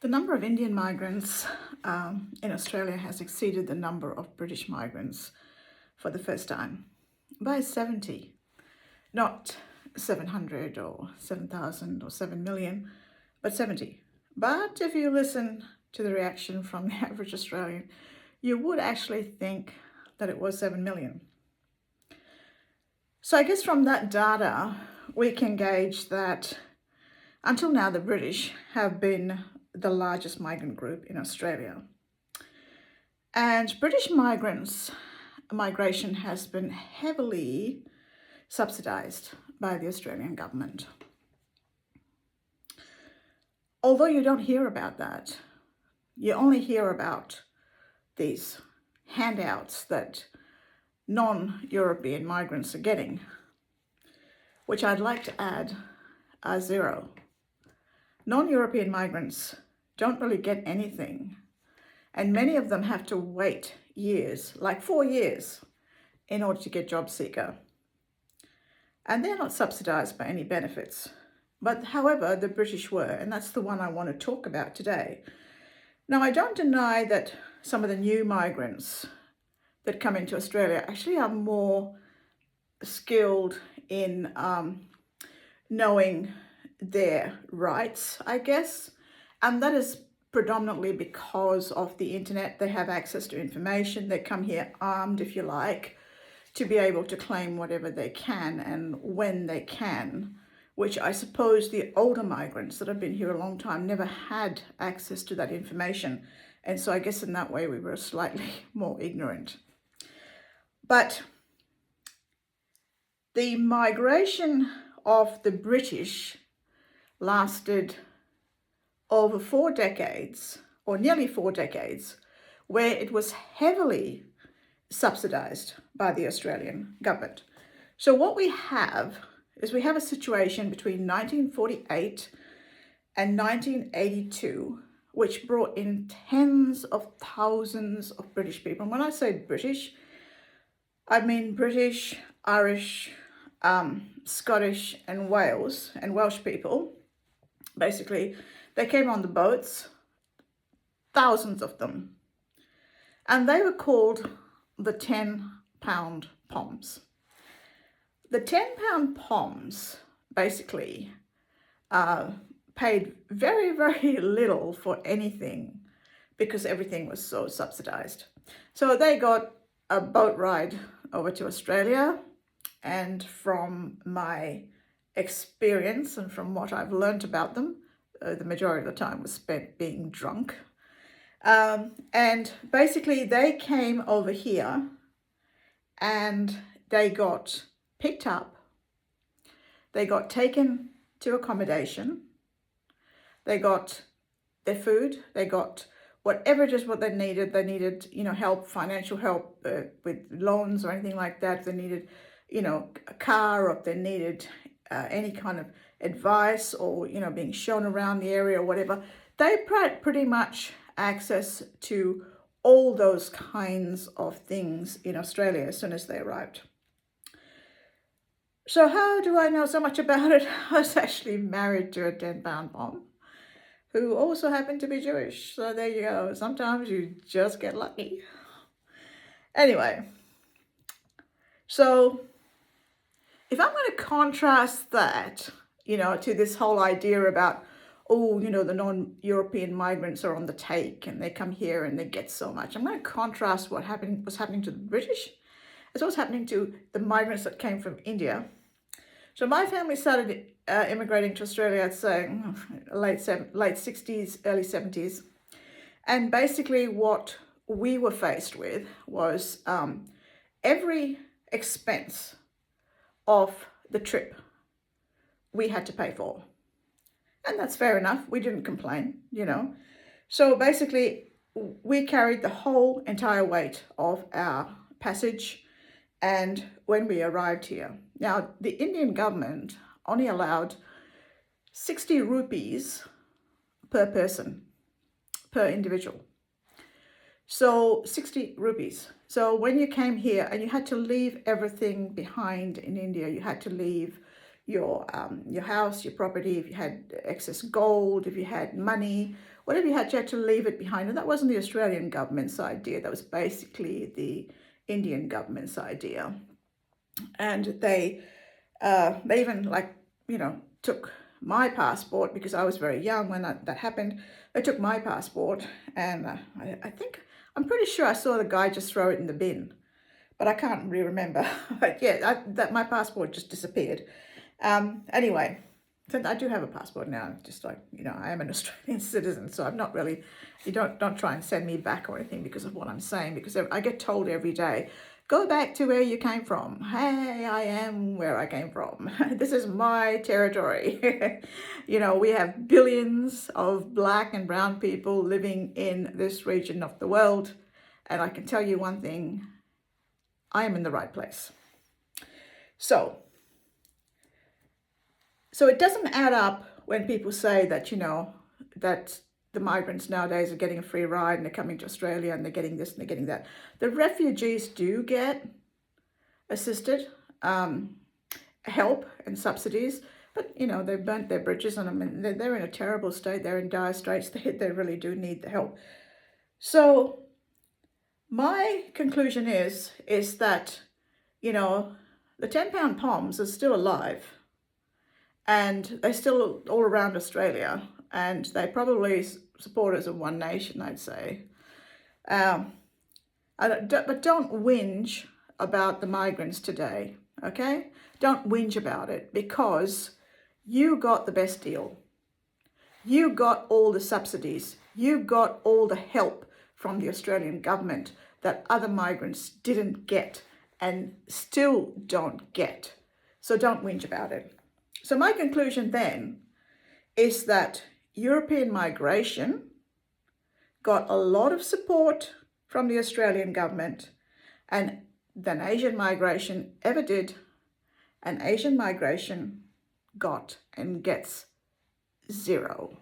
The number of Indian migrants in Australia has exceeded the number of British migrants for the first time by 70, not 700 or 7,000 or 7 million, but 70. But if you listen to the reaction from the average Australian, you would actually think that it was 7 million. So I guess from that data, we can gauge that until now, the British have been the largest migrant group in Australia. And British migration has been heavily subsidised by the Australian government. Although you don't hear about that, you only hear about these handouts that non-European migrants are getting, which I'd like to add are zero. Non-European migrants don't really get anything, and many of them have to wait years, like 4 years, in order to get job seeker. And they're not subsidised by any benefits. But however, the British were, and that's the one I want to talk about today. Now, I don't deny that some of the new migrants that come into Australia actually are more skilled in knowing their rights, I guess. And that is predominantly because of the internet. They have access to information. They come here armed, if you like, to be able to claim whatever they can and when they can, which I suppose the older migrants that have been here a long time never had access to that information. And so I guess in that way we were slightly more ignorant. But the migration of the British lasted over 4 decades, or nearly 4 decades, where it was heavily subsidised by the Australian government. So what we have is we have a situation between 1948 and 1982, which brought in tens of thousands of British people. And when I say British, I mean British, Irish, Scottish and Welsh people. Basically, they came on the boats, thousands of them, and they were called the 10-pound poms. The 10-pound poms basically paid very, very little for anything because everything was so subsidised. So they got a boat ride over to Australia, and from my experience and from what I've learned about them, the majority of the time was spent being drunk. And basically they came over here and they got picked up, they got taken to accommodation, they got their food, they got whatever it is what they needed. They needed, help, financial help with loans or anything like that. They needed, a car, or if they needed any kind of advice or, being shown around the area or whatever. They pretty much access to all those kinds of things in Australia as soon as they arrived. So how do I know so much about it? I was actually married to a 10-pound pom who also happened to be Jewish. So there you go. Sometimes you just get lucky. Anyway, so if I'm going to contrast that, to this whole idea about, the non-European migrants are on the take and they come here and they get so much. I'm going to contrast what's happening to the British as what's happening to the migrants that came from India. So my family started immigrating to Australia, I'd say late 60s, early 70s. And basically what we were faced with was every expense of the trip we had to pay for. And that's fair enough. We didn't complain, So basically, we carried the whole entire weight of our passage and when we arrived here. Now, the Indian government only allowed 60 rupees per person, per individual. So 60 rupees. So when you came here and you had to leave everything behind in India, you had to leave your house, your property, if you had excess gold, if you had money, whatever you had to leave it behind. And that wasn't the Australian government's idea. That was basically the Indian government's idea. And they even, like, took my passport, because I was very young when that happened. They took my passport, and I'm pretty sure I saw the guy just throw it in the bin, but I can't really remember. But yeah, that my passport just disappeared. Anyway, so I do have a passport now. Just like, I am an Australian citizen, so I'm not really. You don't try and send me back or anything because of what I'm saying, because I get told every day, go back to where you came from. Hey, I am where I came from. This is my territory. We have billions of black and brown people living in this region of the world. And I can tell you one thing, I am in the right place. So it doesn't add up when people say that, that the migrants nowadays are getting a free ride and they're coming to Australia and they're getting this and they're getting that. The refugees do get assisted help and subsidies, but they've burnt their bridges, and I mean they're in a terrible state. They're in dire straits. They really do need the help. So my conclusion is that the 10-pound poms are still alive, and they're still all around Australia, and they probably supporters of One Nation, I'd say. But don't whinge about the migrants today, okay? Don't whinge about it, because you got the best deal. You got all the subsidies. You got all the help from the Australian government that other migrants didn't get and still don't get. So don't whinge about it. So my conclusion then is that European migration got a lot of support from the Australian government, and than Asian migration ever did, and Asian migration got and gets zero.